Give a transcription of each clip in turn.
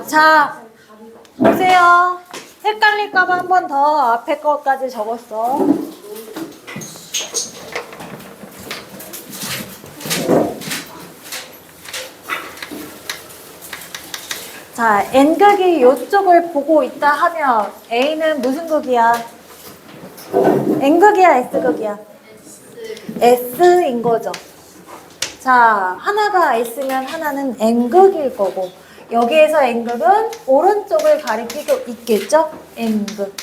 자, 보세요. 헷갈릴까봐 한 번 더 앞에 것까지 적었어. 자, N극이 이쪽을 보고 있다 하면 A는 무슨 극이야? N극이야, S극이야? S인 거죠. 자, 하나가 S면 하나는 N극일 거고, 여기에서 N극은 오른쪽을 가리키고 있겠죠? N극.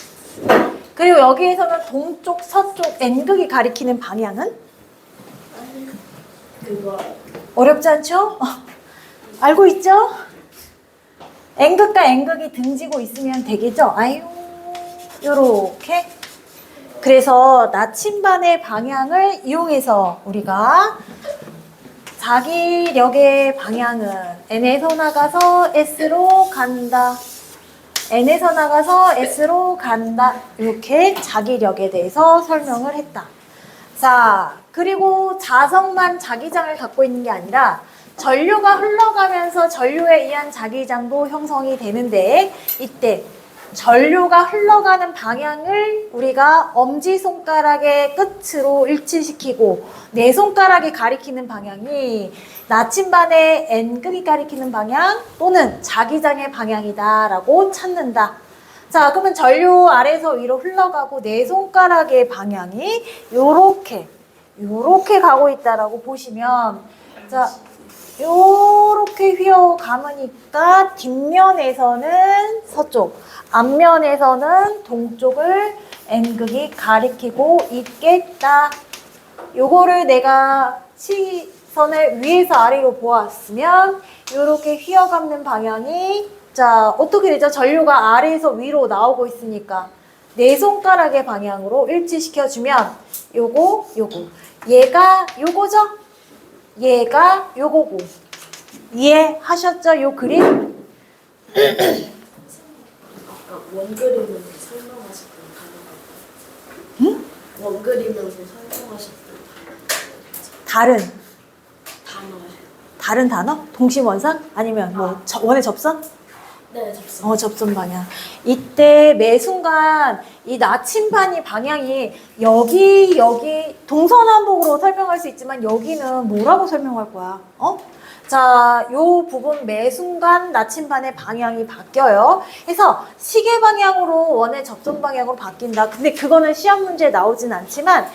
그리고 여기에서는 동쪽, 서쪽 N극이 가리키는 방향은? 그거 어렵지 않죠? 알고 있죠? N극과 N극이 등지고 있으면 되겠죠? 아유, 요렇게. 그래서 나침반의 방향을 이용해서 우리가 자기력의 방향은 N에서 나가서 S로 간다. N에서 나가서 S로 간다. 이렇게 자기력에 대해서 설명을 했다. 자, 그리고 자석만 자기장을 갖고 있는 게 아니라 전류가 흘러가면서 전류에 의한 자기장도 형성이 되는데, 이때 전류가 흘러가는 방향을 우리가 엄지손가락의 끝으로 일치시키고 네 손가락이 가리키는 방향이 나침반의 N극이 가리키는 방향 또는 자기장의 방향이다 라고 찾는다. 자, 그러면 전류 아래에서 위로 흘러가고 네 손가락의 방향이 요렇게 가고 있다라고 보시면, 자, 요렇게 휘어감으니까 뒷면에서는 서쪽, 앞면에서는 동쪽을 N극이 가리키고 있겠다. 요거를 내가 시선을 위에서 아래로 보았으면 요렇게 휘어감는 방향이, 자, 어떻게 되죠? 전류가 아래에서 위로 나오고 있으니까 네 손가락의 방향으로 일치시켜주면 요거 얘가 요거죠? 얘가 요거고. 이해하셨죠? 요 그림? 아까 원그림으로 설명하셨던 단어가 응? 원그림으로 설명하셨던 다른 단어예요. 단어? 동심원상? 아니면 뭐 원의 접선? 네, 접수. 접선 방향. 이때 매 순간 이 나침반이 방향이 여기 동서남북으로 설명할 수 있지만 여기는 뭐라고 설명할 거야? 자, 요 부분 매 순간 나침반의 방향이 바뀌어요. 그래서 시계 방향으로 원의 접선 방향으로 바뀐다. 근데 그거는 시험 문제에 나오진 않지만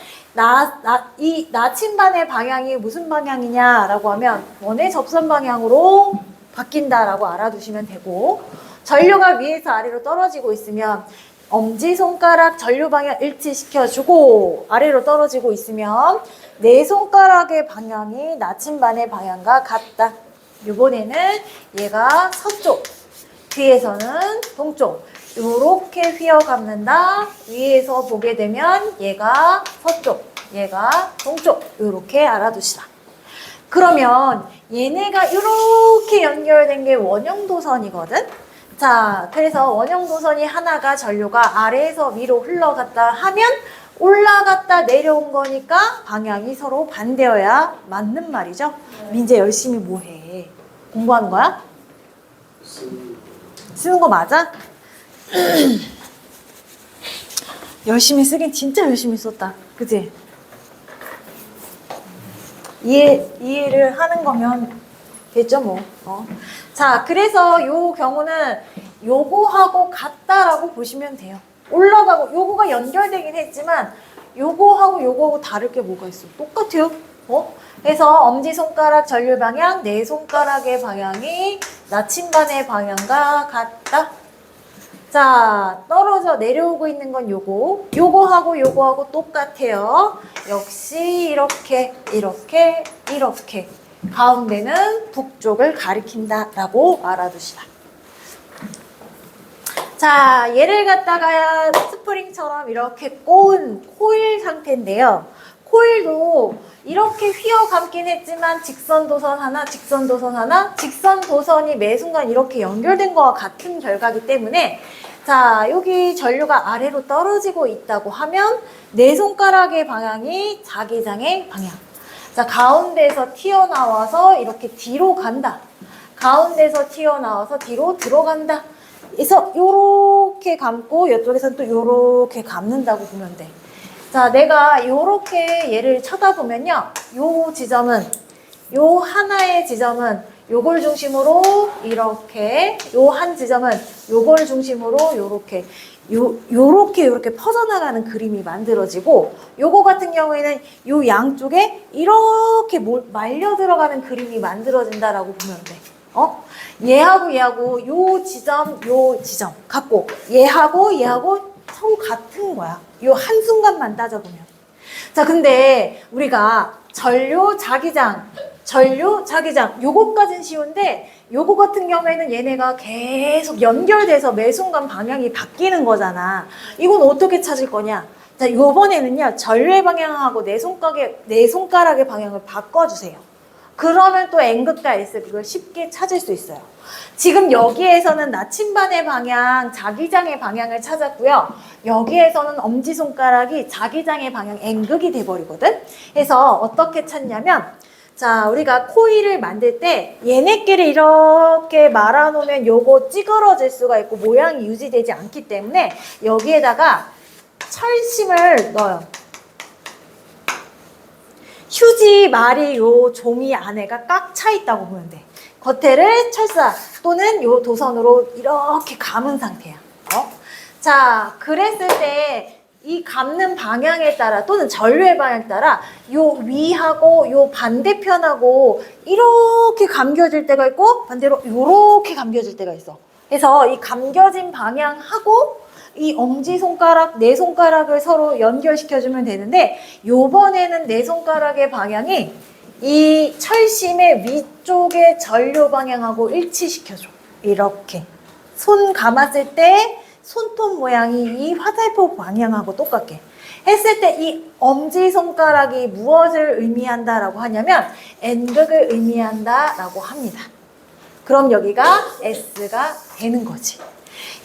이 나침반의 방향이 무슨 방향이냐라고 하면 원의 접선 방향으로 바뀐다라고 알아두시면 되고, 전류가 위에서 아래로 떨어지고 있으면 엄지손가락 전류 방향 일치시켜주고 아래로 떨어지고 있으면 네 손가락의 방향이 나침반의 방향과 같다. 이번에는 얘가 서쪽, 뒤에서는 동쪽. 요렇게 휘어감는다. 위에서 보게 되면 얘가 서쪽, 얘가 동쪽. 요렇게 알아두시라. 그러면 얘네가 이렇게 연결된 게 원형도선이거든? 자, 그래서 원형도선이 하나가 전류가 아래에서 위로 흘러갔다 하면 올라갔다 내려온 거니까 방향이 서로 반대여야 맞는 말이죠? 민재 열심히 뭐해? 공부하는 거야? 쓰는 거 맞아? 열심히 쓰긴 진짜 열심히 썼다. 그치? 이해를 하는 거면 됐죠, 뭐. 자, 그래서 요 경우는 요거하고 같다라고 보시면 돼요. 올라가고, 요거가 연결되긴 했지만, 요거하고 다를 게 뭐가 있어? 똑같아요. 그래서 엄지손가락 전류 방향, 네 손가락의 방향이 나침반의 방향과 같다. 자, 떨어져 내려오고 있는 건 요거하고 똑같아요. 역시 이렇게 가운데는 북쪽을 가리킨다라고 알아두시라. 자, 얘를 갖다가 스프링처럼 이렇게 꼬은 코일 상태인데요. 코일도 이렇게 휘어감긴 했지만 직선도선 하나, 직선도선이 매 순간 이렇게 연결된 거와 같은 결과이기 때문에, 자, 여기 전류가 아래로 떨어지고 있다고 하면 네 손가락의 방향이 자기장의 방향. 자, 가운데에서 튀어나와서 이렇게 뒤로 간다. 가운데서 튀어나와서 뒤로 들어간다. 그래서 요렇게 감고 이쪽에서는 또 요렇게 감는다고 보면 돼. 자, 내가 요렇게 얘를 쳐다보면요. 요 지점은, 요 하나의 지점은 요걸 중심으로 이렇게, 요 한 지점은 요걸 중심으로 요렇게, 요렇게 퍼져나가는 그림이 만들어지고, 요거 같은 경우에는 요 양쪽에 이렇게 말려 들어가는 그림이 만들어진다라고 보면 돼. 얘하고 요 지점 갖고, 얘하고 서로 같은 거야. 요 한순간만 따져보면. 자, 근데 우리가 전류, 자기장, 요거까진 쉬운데, 요거 같은 경우에는 얘네가 계속 연결돼서 매 순간 방향이 바뀌는 거잖아. 이건 어떻게 찾을 거냐? 자, 요번에는요, 전류의 방향하고 내 손가락의 방향을 바꿔주세요. 그러면 또 N극과 S극을 쉽게 찾을 수 있어요. 지금 여기에서는 나침반의 방향, 자기장의 방향을 찾았고요. 여기에서는 엄지손가락이 자기장의 방향 N극이 돼버리거든. 그래서 어떻게 찾냐면, 자, 우리가 코일을 만들 때 얘네끼리 이렇게 말아놓으면 요거 찌그러질 수가 있고 모양이 유지되지 않기 때문에 여기에다가 철심을 넣어요. 휴지 말이 요 종이 안에가 꽉 차 있다고 보면 돼. 겉에를 철사 또는 요 도선으로 이렇게 감은 상태야. 자, 그랬을 때 이 감는 방향에 따라 또는 전류의 방향에 따라 요 위하고 요 반대편하고 이렇게 감겨질 때가 있고 반대로 요렇게 감겨질 때가 있어. 그래서 이 감겨진 방향하고 이 엄지손가락, 내 손가락을 서로 연결시켜주면 되는데 요번에는 내 손가락의 방향이 이 철심의 위쪽의 전류 방향하고 일치시켜줘. 이렇게. 손 감았을 때 손톱 모양이 이 화살표 방향하고 똑같게. 했을 때 이 엄지손가락이 무엇을 의미한다라고 하냐면 N극을 의미한다라고 합니다. 그럼 여기가 S가 되는 거지.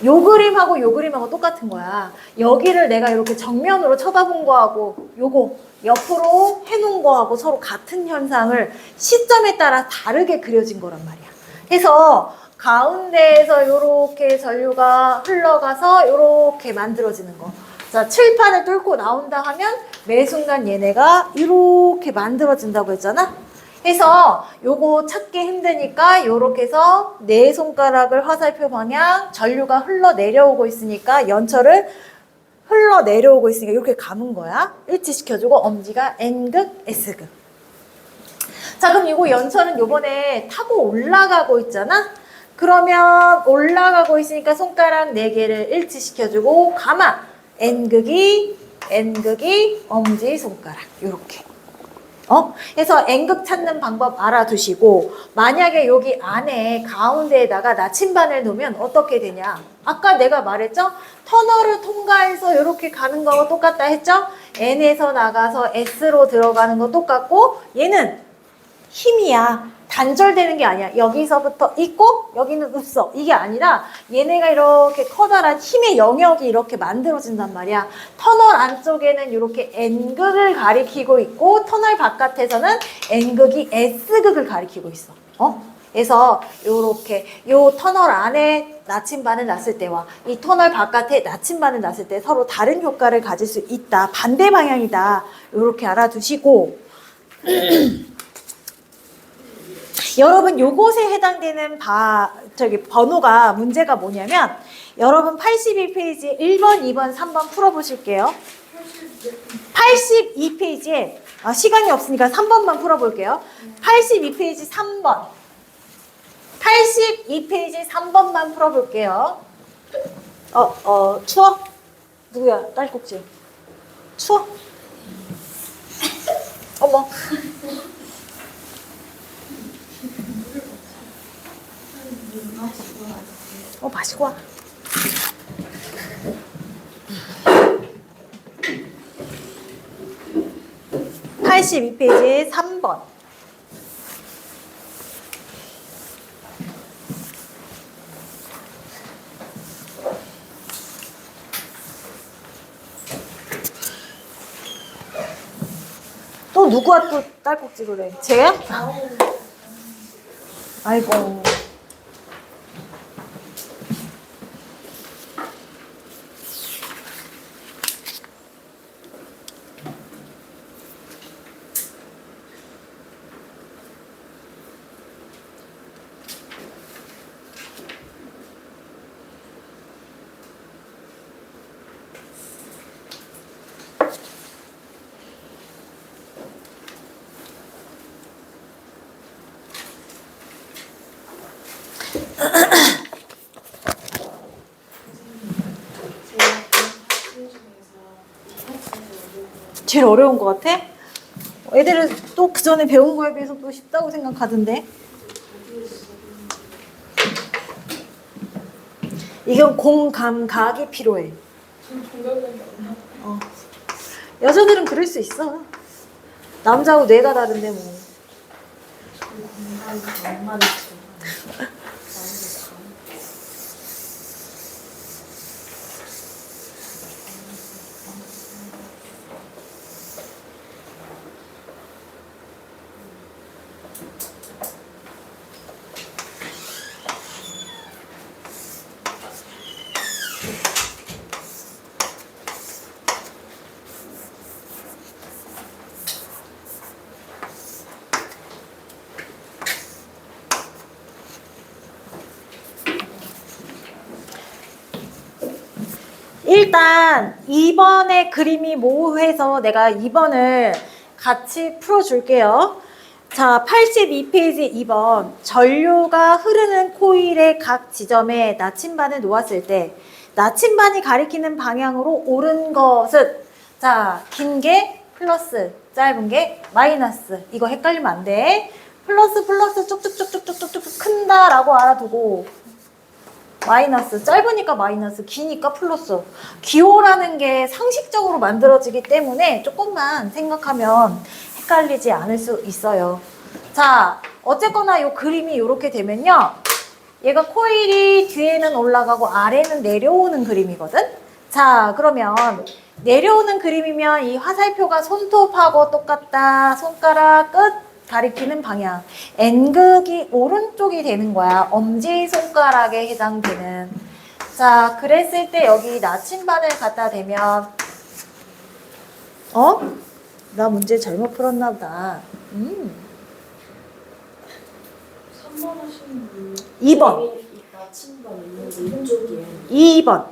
요 그림하고 똑같은 거야. 여기를 내가 이렇게 정면으로 쳐다본 거하고 요거 옆으로 해놓은 거하고 서로 같은 현상을 시점에 따라 다르게 그려진 거란 말이야. 그래서 가운데에서 요렇게 전류가 흘러가서 요렇게 만들어지는 거. 자, 칠판을 뚫고 나온다 하면 매 순간 얘네가 이렇게 만들어진다고 했잖아. 그래서 요거 찾기 힘드니까 요렇게 해서 내 손가락을 화살표 방향 전류가 흘러 내려오고 있으니까 연철을 흘러 내려오고 있으니까 이렇게 감은 거야. 일치시켜주고 엄지가 N극, S극. 자, 그럼 이거 연철은 요번에 타고 올라가고 있잖아. 그러면 올라가고 있으니까 손가락 4개를 일치시켜주고 감아. N극이 엄지손가락 요렇게. 그래서 N극 찾는 방법 알아두시고 만약에 여기 안에 가운데에다가 나침반을 놓으면 어떻게 되냐. 아까 내가 말했죠? 터널을 통과해서 이렇게 가는 거하고 똑같다 했죠? N에서 나가서 S로 들어가는 거 똑같고 얘는 힘이야. 단절되는 게 아니야. 여기서부터 있고 여기는 없어. 이게 아니라 얘네가 이렇게 커다란 힘의 영역이 이렇게 만들어진단 말이야. 터널 안쪽에는 이렇게 N극을 가리키고 있고 터널 바깥에서는 N극이 S극을 가리키고 있어. 그래서 요렇게 요 터널 안에 나침반을 놨을 때와 이 터널 바깥에 나침반을 놨을 때 서로 다른 효과를 가질 수 있다. 반대 방향이다. 요렇게 알아두시고 여러분 요것에 해당되는 번호가 문제가 뭐냐면 여러분 82페이지 1번, 2번, 3번 풀어보실게요. 82페이지에 시간이 없으니까 3번만 풀어볼게요. 82페이지 3번 82페이지 3번만 풀어볼게요. 추워? 누구야? 딸꾹질. 추워? 어머. 마시고 와. (82) 페이지 3번. 또 누구와 또 딸꾹질을 해? 쟤야? 아이고. 제일 어려운 것 같아? 애들은 또 그 전에 배운 거에 비해서 또 쉽다고 생각하던데. 이건 공감각이 필요해. 여자들은 그럴 수 있어. 남자하고 뇌가 다른데 뭐. 공간감만 있어. 일단 2번의 그림이 모호해서 내가 2번을 같이 풀어줄게요. 자, 82페이지 2번. 전류가 흐르는 코일의 각 지점에 나침반을 놓았을 때 나침반이 가리키는 방향으로 옳은 것은, 자, 긴 게 플러스, 짧은 게 마이너스. 이거 헷갈리면 안 돼. 플러스 쭉쭉쭉쭉쭉쭉 큰다라고 알아두고, 마이너스, 짧으니까 마이너스, 기니까 플러스. 기호라는 게 상식적으로 만들어지기 때문에 조금만 생각하면 헷갈리지 않을 수 있어요. 자, 어쨌거나 이 그림이 이렇게 되면요. 얘가 코일이 뒤에는 올라가고 아래는 내려오는 그림이거든? 자, 그러면 내려오는 그림이면 이 화살표가 손톱하고 똑같다. 손가락 끝. 가리키는 방향. N극이 오른쪽이 되는 거야. 엄지손가락에 해당되는. 자, 그랬을 때 여기 나침반을 갖다 대면, 나 문제 잘못 풀었나 보다. 3번 하시는 분. 2번. 나침반 있는 왼쪽이에요. 2번.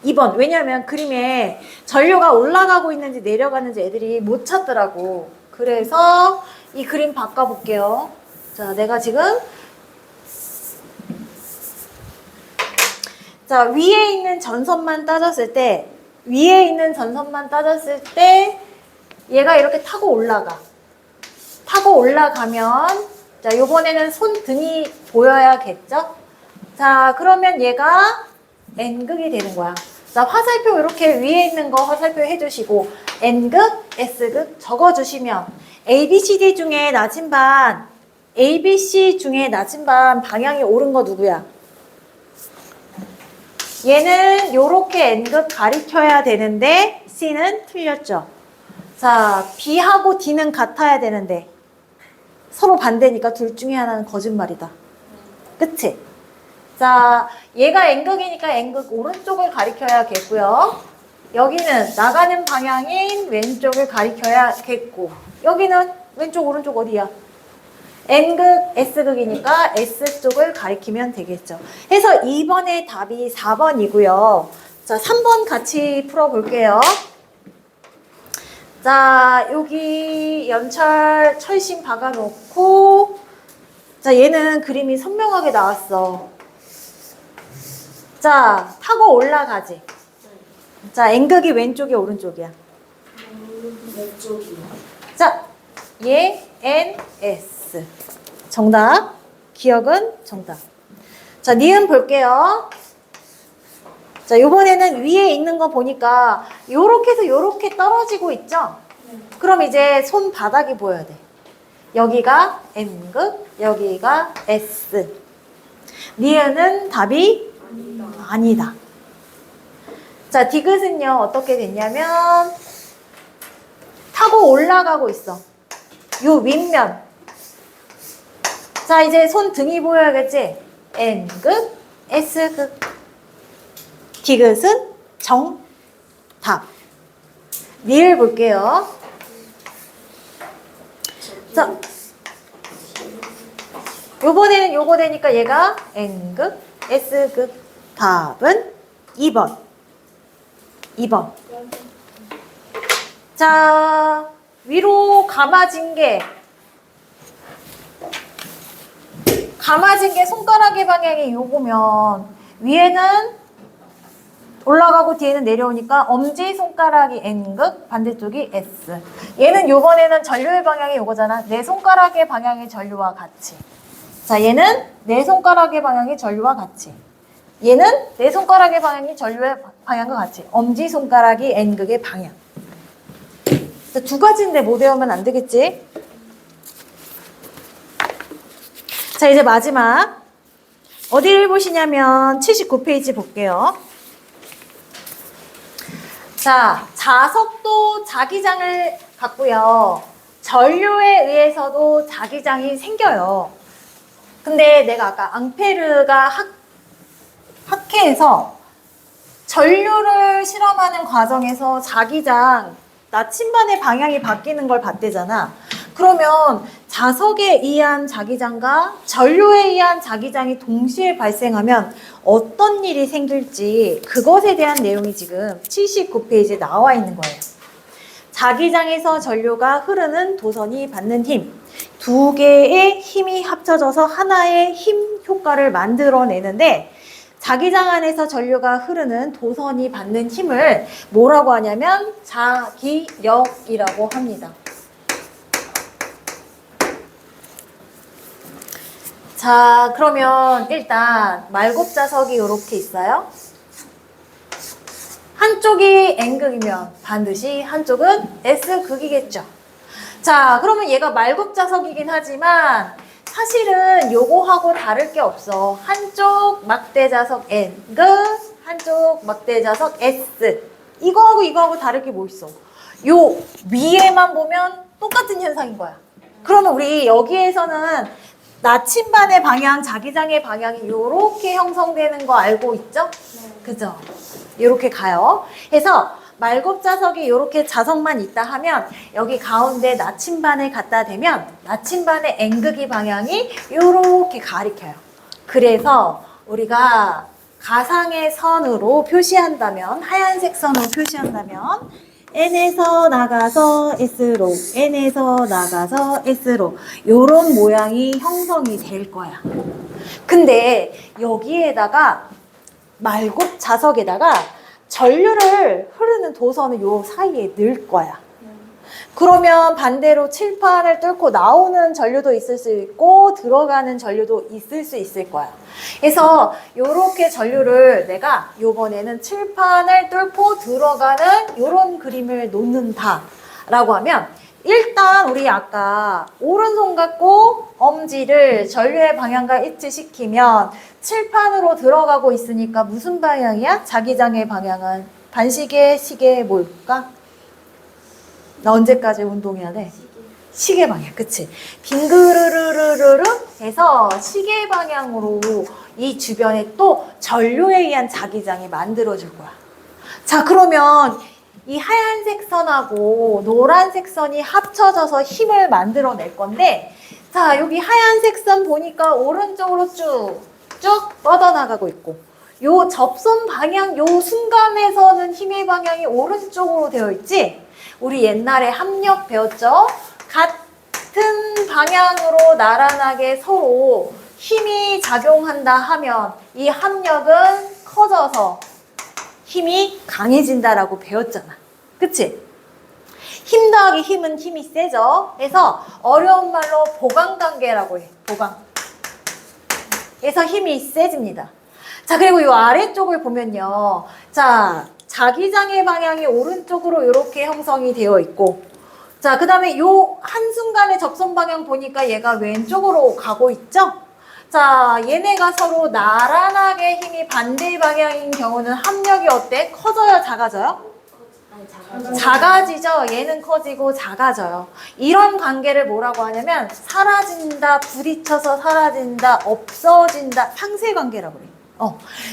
2번. 왜냐면 그림에 전류가 올라가고 있는지 내려가는지 애들이 못 찾더라고. 그래서 이 그림 바꿔볼게요. 자, 내가 지금 자, 위에 있는 전선만 따졌을 때 얘가 이렇게 타고 올라가. 타고 올라가면 자, 요번에는 손등이 보여야겠죠? 자, 그러면 얘가 N극이 되는 거야. 자, 화살표 이렇게 위에 있는 거 화살표 해주시고 N극, S극 적어주시면 ABCD 중에 나침반, ABC 중에 나침반 방향이 옳은 거 누구야? 얘는 요렇게 N극 가리켜야 되는데 C는 틀렸죠. 자, B하고 D는 같아야 되는데 서로 반대니까 둘 중에 하나는 거짓말이다. 그치? 자, 얘가 N극이니까 N극 오른쪽을 가리켜야겠고요. 여기는 나가는 방향인 왼쪽을 가리켜야겠고, 여기는 왼쪽 오른쪽 어디야? N극 S극이니까 S쪽을 가리키면 되겠죠. 해서 2번의 답이 4번이고요. 자, 3번 같이 풀어볼게요. 자, 여기 연철 철심 박아놓고, 자, 얘는 그림이 선명하게 나왔어. 자, 타고 올라가지. 자, N극이 왼쪽이 오른쪽이야. 왼쪽이요. 자, 얘 N, S. 정답. 기억은 정답. 자, 니은 볼게요. 자, 요번에는 위에 있는 거 보니까 요렇게 해서 요렇게 떨어지고 있죠? 그럼 이제 손바닥이 보여야 돼. 여기가 N극, 여기가 S. 니은은 답이 아니다. 자, 디귿은요, 어떻게 됐냐면, 타고 올라가고 있어. 요 윗면. 자, 이제 손 등이 보여야겠지? N극, S극. 디귿은 정답. 니을 볼게요. 자, 요번에는 요거 되니까 얘가 N극, S극. 답은 2번. 2번. 자, 위로 감아진 게 감아진 게 손가락의 방향이 요거면 위에는 올라가고 뒤에는 내려오니까 엄지 손가락이 N극, 반대쪽이 S. 얘는 요번에는 전류의 방향이 요거잖아. 내 손가락의 방향의 전류와 같이. 자, 얘는 내 손가락의 방향이 전류와 같이. 얘는 내 손가락의 방향이 전류의 방향과 같이. 엄지 손가락이 N극의 방향. 두 가지인데 못 외우면 안 되겠지? 자, 이제 마지막. 어디를 보시냐면 79페이지 볼게요. 자, 자석도 자기장을 갖고요. 전류에 의해서도 자기장이 생겨요. 근데 내가 아까 앙페르가 학회에서 전류를 실험하는 과정에서 자기장, 나침반의 방향이 바뀌는 걸 봤대잖아. 그러면 자석에 의한 자기장과 전류에 의한 자기장이 동시에 발생하면 어떤 일이 생길지 그것에 대한 내용이 지금 79페이지에 나와 있는 거예요. 자기장에서 전류가 흐르는 도선이 받는 힘. 두 개의 힘이 합쳐져서 하나의 힘 효과를 만들어내는데 자기장 안에서 전류가 흐르는 도선이 받는 힘을 뭐라고 하냐면 자기력이라고 합니다. 자, 그러면 일단 말곱자석이 이렇게 있어요. 한쪽이 N극이면 반드시 한쪽은 S극이겠죠. 자, 그러면 얘가 말곱자석이긴 하지만 사실은 요거하고 다를 게 없어. 한쪽 막대자석 N극, 한쪽 막대자석 S. 이거하고 다를 게 뭐 있어? 요 위에만 보면 똑같은 현상인 거야. 그러면 우리 여기에서는 나침반의 방향, 자기장의 방향이 이렇게 형성되는 거 알고 있죠? 네. 그죠? 이렇게 가요. 그래서 말곱자석이 이렇게 자석만 있다 하면 여기 가운데 나침반을 갖다 대면 나침반의 N극이 방향이 이렇게 가리켜요. 그래서 우리가 가상의 선으로 표시한다면, 하얀색 선으로 표시한다면 N에서 나가서 S로, N에서 나가서 S로 요런 모양이 형성이 될 거야. 근데 여기에다가 말곱자석에다가 전류를 흐르는 도선을 요 사이에 넣을 거야. 그러면 반대로 칠판을 뚫고 나오는 전류도 있을 수 있고 들어가는 전류도 있을 수 있을 거야. 그래서 요렇게 전류를 내가 요번에는 칠판을 뚫고 들어가는 요런 그림을 놓는다 라고 하면 일단 우리 아까 오른손 갖고 엄지를 전류의 방향과 일치시키면 칠판으로 들어가고 있으니까 무슨 방향이야? 자기장의 방향은 반시계, 시계 뭘까? 나 언제까지 운동해야 돼? 시계 방향, 그치? 빙그르르르르르 해서 시계 방향으로 이 주변에 또 전류에 의한 자기장이 만들어질 거야. 자, 그러면 이 하얀색 선하고 노란색 선이 합쳐져서 힘을 만들어낼 건데, 자, 여기 하얀색 선 보니까 오른쪽으로 쭉 뻗어나가고 있고, 요 접선 방향, 요 순간에서는 힘의 방향이 오른쪽으로 되어 있지? 우리 옛날에 합력 배웠죠? 같은 방향으로 나란하게 서로 힘이 작용한다 하면 이 합력은 커져서 힘이 강해진다라고 배웠잖아. 그치? 힘 더하기 힘은 힘이 세죠? 그래서 어려운 말로 보강관계라고 해. 보강. 그래서 힘이 세집니다. 자, 그리고 이 아래쪽을 보면요. 자, 자기장의 방향이 오른쪽으로 이렇게 형성이 되어 있고, 자, 그 다음에 요 한순간에 접선 방향 보니까 얘가 왼쪽으로 가고 있죠? 자, 얘네가 서로 나란하게 힘이 반대 방향인 경우는 합력이 어때? 커져요? 작아져요? 작아지죠? 얘는 커지고 작아져요. 이런 관계를 뭐라고 하냐면 사라진다, 부딪혀서 사라진다, 없어진다, 상쇄관계라고 그래요.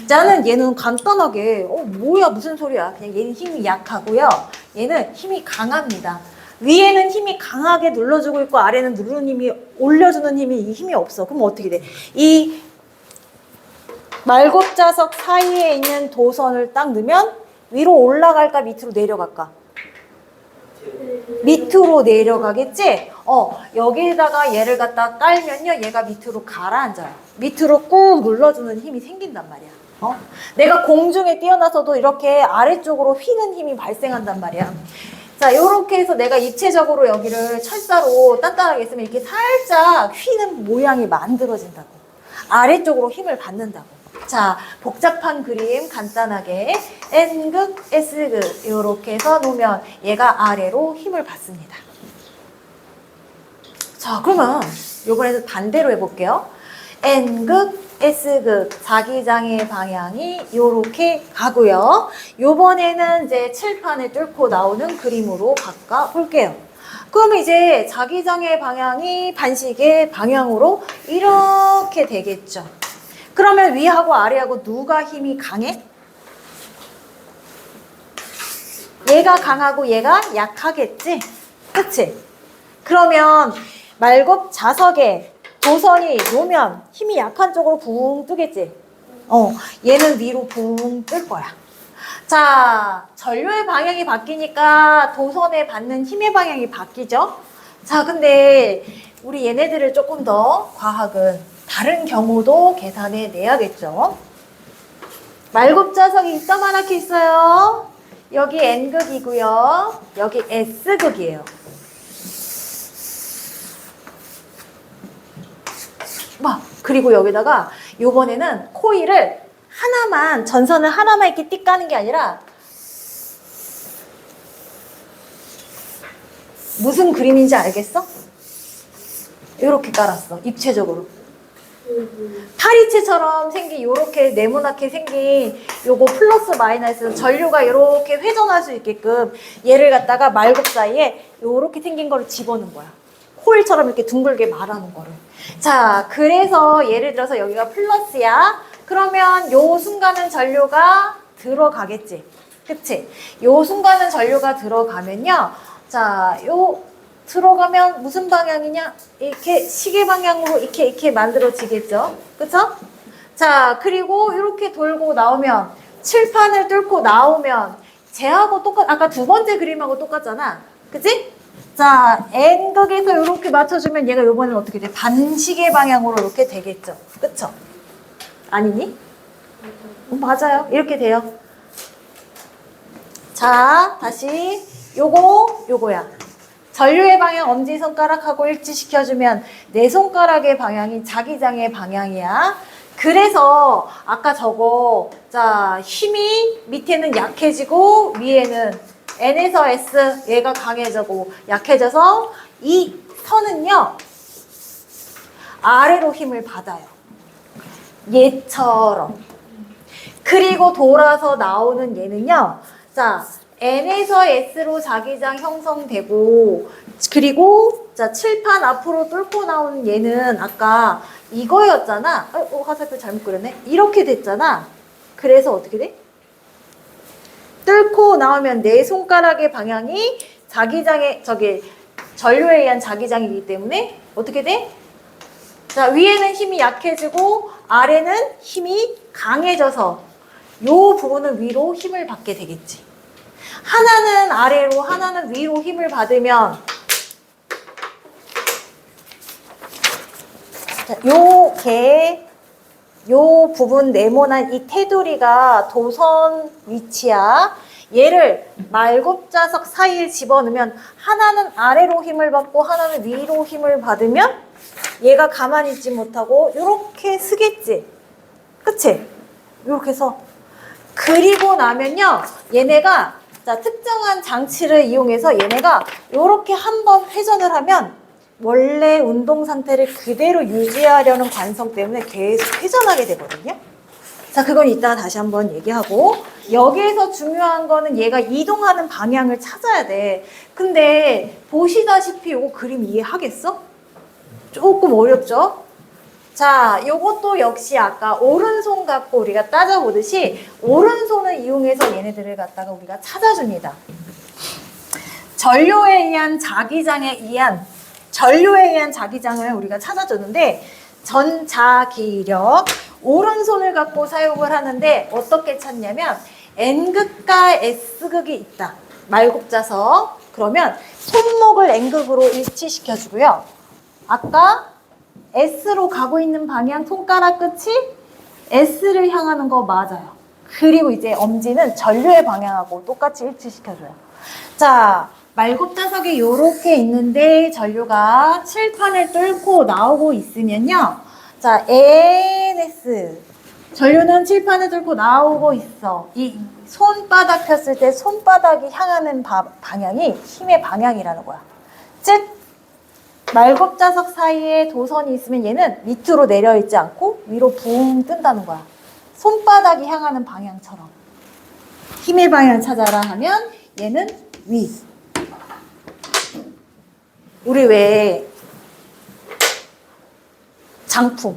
나는 얘는 간단하게 뭐야 무슨 소리야, 그냥 얘는 힘이 약하고요, 얘는 힘이 강합니다. 위에는 힘이 강하게 눌러주고 있고 아래는 누르는 힘이, 올려주는 힘이, 이 힘이 없어. 그럼 어떻게 돼? 이 말곱자석 사이에 있는 도선을 딱 넣으면 위로 올라갈까 밑으로 내려갈까? 밑으로 내려가겠지? 여기에다가 얘를 갖다 깔면요, 얘가 밑으로 가라앉아요. 밑으로 꾹 눌러주는 힘이 생긴단 말이야. 내가 공중에 뛰어나서도 이렇게 아래쪽으로 휘는 힘이 발생한단 말이야. 자, 요렇게 해서 내가 입체적으로 여기를 철사로 단단하게 했으면 이렇게 살짝 휘는 모양이 만들어진다고. 아래쪽으로 힘을 받는다고. 자, 복잡한 그림 간단하게 N극, S극 요렇게 해서 놓으면 얘가 아래로 힘을 받습니다. 자, 그러면 요번에는 반대로 해볼게요. N극, S극 자기장의 방향이 요렇게 가고요. 요번에는 이제 칠판을 뚫고 나오는 그림으로 바꿔볼게요. 그러면 이제 자기장의 방향이 반시계 방향으로 이렇게 되겠죠. 그러면 위하고 아래하고 누가 힘이 강해? 얘가 강하고 얘가 약하겠지? 그치? 그러면 말굽 자석에 도선이 놓으면 힘이 약한 쪽으로 붕 뜨겠지? 얘는 위로 붕 뜰 거야. 자, 전류의 방향이 바뀌니까 도선에 받는 힘의 방향이 바뀌죠? 자, 근데 우리 얘네들을 조금 더 과학은 다른 경우도 계산해 내야겠죠? 말굽 자석이 이따만하게 있어요. 여기 N극이고요. 여기 S극이에요. 그리고 여기다가 요번에는 코일을 하나만, 전선을 하나만 이렇게 띡 까는 게 아니라 무슨 그림인지 알겠어? 이렇게 깔았어. 입체적으로. 파리채처럼 생긴 요렇게 네모나게 생긴 요거 플러스 마이너스 전류가 요렇게 회전할 수 있게끔 얘를 갖다가 말굽 사이에 요렇게 생긴 거를 집어넣은 거야. 코일처럼 이렇게 둥글게 말아놓은 거를. 자, 그래서 예를 들어서 여기가 플러스야. 그러면 요 순간은 전류가 들어가겠지. 그치? 요 순간은 전류가 들어가면요. 자, 요 들어가면 무슨 방향이냐? 이렇게 시계 방향으로 이렇게 만들어지겠죠. 그쵸? 자, 그리고 이렇게 돌고 나오면 칠판을 뚫고 나오면 쟤하고 아까 두 번째 그림하고 똑같잖아. 그치? 자, N극에서 이렇게 맞춰주면 얘가 이번에는 어떻게 돼? 반시계 방향으로 이렇게 되겠죠. 그쵸? 아니니? 맞아요. 이렇게 돼요. 자, 다시 요거야. 전류의 방향 엄지손가락하고 일치시켜주면 내 손가락의 방향이 자기장의 방향이야. 그래서 아까 저거 자 힘이 밑에는 약해지고 위에는 N에서 S 얘가 강해지고 약해져서 이 선은요 아래로 힘을 받아요. 얘처럼. 그리고 돌아서 나오는 얘는요. 자 N에서 S로 자기장 형성되고 그리고 자 칠판 앞으로 뚫고 나오는 얘는 아까 이거였잖아. 화살표 잘못 그렸네. 이렇게 됐잖아. 그래서 어떻게 돼? 뚫고 나오면 내 손가락의 방향이 자기장의 전류에 의한 자기장이기 때문에 어떻게 돼? 자 위에는 힘이 약해지고 아래는 힘이 강해져서 요 부분은 위로 힘을 받게 되겠지. 하나는 아래로 하나는 위로 힘을 받으면 요 부분 네모난 이 테두리가 도선 위치야. 얘를 말굽자석 사이에 집어넣으면 하나는 아래로 힘을 받고 하나는 위로 힘을 받으면 얘가 가만히 있지 못하고 요렇게 쓰겠지. 그치? 요렇게 해서 그리고 나면요 얘네가 자, 특정한 장치를 이용해서 얘네가 이렇게 한번 회전을 하면 원래 운동 상태를 그대로 유지하려는 관성 때문에 계속 회전하게 되거든요. 자, 그건 이따가 다시 한번 얘기하고 여기에서 중요한 거는 얘가 이동하는 방향을 찾아야 돼. 근데 보시다시피 이거 그림 이해하겠어? 조금 어렵죠? 자, 요것도 역시 아까 오른손 갖고 우리가 따져보듯이 오른손을 이용해서 얘네들을 갖다가 우리가 찾아줍니다. 전류에 의한 자기장을 우리가 찾아주는데 전자기력 오른손을 갖고 사용을 하는데 어떻게 찾냐면 N극과 S극이 있다. 말굽자석 그러면 손목을 N극으로 일치시켜주고요. 아까 S로 가고 있는 방향 손가락 끝이 S를 향하는 거 맞아요. 그리고 이제 엄지는 전류의 방향하고 똑같이 일치시켜줘요. 자, 말굽자석이 이렇게 있는데 전류가 칠판을 뚫고 나오고 있으면요. 자, NS. 전류는 칠판을 뚫고 나오고 있어. 이 손바닥 폈을 때 손바닥이 향하는 방향이 힘의 방향이라는 거야. 즉, 말굽자석 사이에 도선이 있으면 얘는 밑으로 내려있지 않고 위로 붕 뜬다는 거야. 손바닥이 향하는 방향처럼. 힘의 방향 찾아라 하면 얘는 위. 우리 왜 장풍.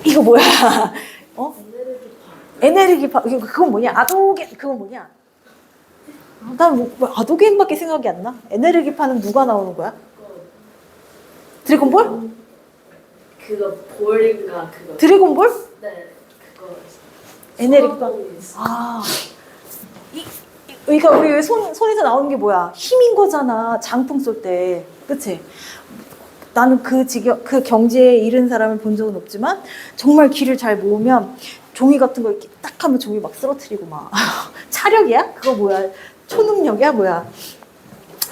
이거 뭐야? 어? 에네르기파. 그건 뭐냐? 아도겐. 그건 뭐냐? 난 뭐 아도겐밖에 생각이 안 나. 에네르기파는 누가 나오는 거야? 드래곤볼? 그거 볼인가 그거. 드래곤볼? 네, 그거. 에네르기파. 아. 그러니까 우리 손에서 나오는 게 뭐야? 힘인 거잖아. 장풍 쏠 때. 그치? 나는 그 경지에 이른 사람을 본 적은 없지만 정말 기를 잘 모으면 종이 같은 거 이렇게 딱 하면 종이 막 쓰러뜨리고 막. 차력이야? 그거 뭐야? 초능력이야? 뭐야?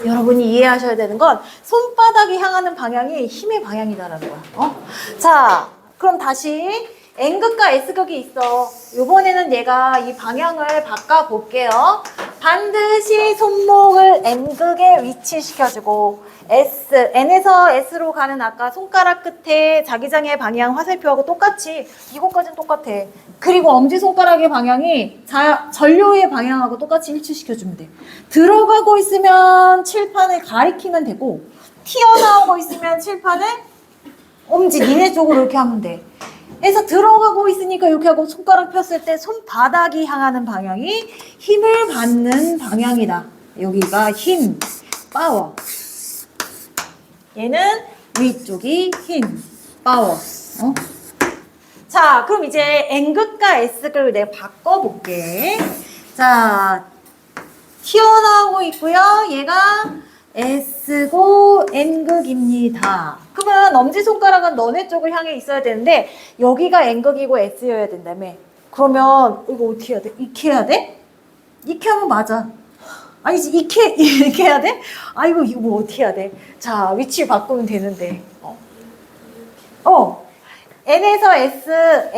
여러분이 이해하셔야 되는 건 손바닥이 향하는 방향이 힘의 방향이다라는 거야. 자, 그럼 다시 N극과 S극이 있어. 이번에는 얘가 이 방향을 바꿔볼게요. 반드시 손목을 N극에 위치시켜주고 N에서 S로 가는 아까 손가락 끝에 자기장의 방향 화살표하고 똑같이 이것까지는 똑같아. 그리고 엄지손가락의 방향이 전류의 방향하고 똑같이 일치시켜주면 돼. 들어가고 있으면 칠판을 가리키면 되고 튀어나오고 있으면 칠판을 엄지 니네 쪽으로 이렇게 하면 돼. 그래서 들어가고 있으니까 이렇게 하고 손가락 폈을 때 손바닥이 향하는 방향이 힘을 받는 방향이다. 여기가 힘, 파워. 얘는 위쪽이 힘, 파워. 자, 그럼 이제 N극과 S극을 내가 바꿔볼게. 자, 튀어나오고 있고요. 얘가 S고 N극입니다. 그러면 엄지손가락은 너네 쪽을 향해 있어야 되는데 여기가 N극이고 S여야 된다며. 그러면 이거 어떻게 해야 돼? 이렇게 해야 돼? 이렇게 하면 맞아. 아니지, 이렇게 해야 돼? 이거 뭐 어떻게 해야 돼? 자, 위치 바꾸면 되는데. N에서 S,